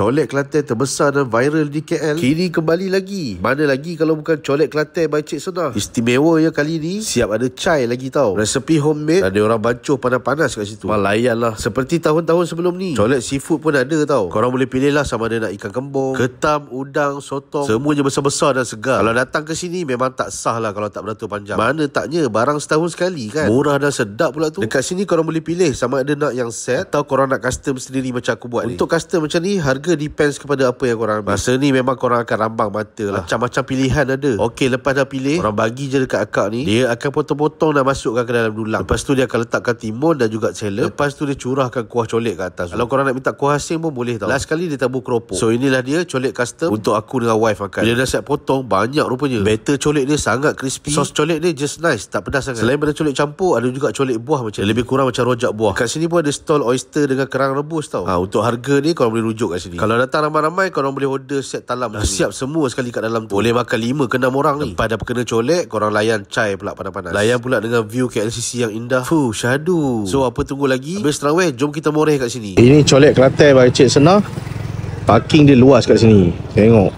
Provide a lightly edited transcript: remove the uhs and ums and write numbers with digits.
Colek Kelantan terbesar dan viral di KL kini kembali lagi. Mana lagi kalau bukan Colek Kelantan by Cik Senah. Istimewa ya kali ni, siap ada chai lagi tau. Resepi homemade, ada orang bancuh panas-panas kat situ. Layan lah. Seperti tahun-tahun sebelum ni, colek seafood pun ada tau. Korang boleh pilih lah sama ada nak ikan kembung, ketam, udang, sotong. Semuanya besar-besar dan segar. Kalau datang ke sini memang tak sah lah kalau tak beratur panjang. Mana taknya, barang setahun sekali kan. Murah dan sedap pula tu. Dekat sini korang boleh pilih sama ada nak yang set atau korang nak custom sendiri macam aku buat ni. Untuk custom macam ni, harga depends kepada apa yang korang ambil. Masa ni memang korang akan rambang mata lah. Macam-macam pilihan ada. Okey, lepas dah pilih, korang bagi je dekat akak ni. Dia akan potong-potong dan masukkan ke dalam dulang. Lepas tu dia akan letakkan timun dan juga salad. Lepas tu dia curahkan kuah colek ke atas. Kalau korang nak minta kuah asin pun boleh tau. Last kali dia tabur keropok. So inilah dia colek custom untuk aku dengan wife makan. Bila dah siap potong, banyak rupanya. Batter colek dia sangat crispy. Sos colek dia just nice, tak pedas sangat. Selain pada colek campur, ada juga colek buah macam lebih kurang macam rojak buah. Kat sini pun ada stall oyster dengan kerang rebus tau. Untuk harga ni korang boleh rujuk kat sini. Kalau datang ramai-ramai, korang boleh order set talam. Dah siap semua sekali kat dalam tu. Boleh makan 5 ke 6 orang ni. Lepas dah kena colek, korang layan chai pula panas-panas. Layan pula dengan view KLCC yang indah. Syahdu. So apa tunggu lagi? Habis terawih, jom kita moreh kat sini. Ini colek Kelantan by Cik Senah. Parking dia luas kat sini. Tengok.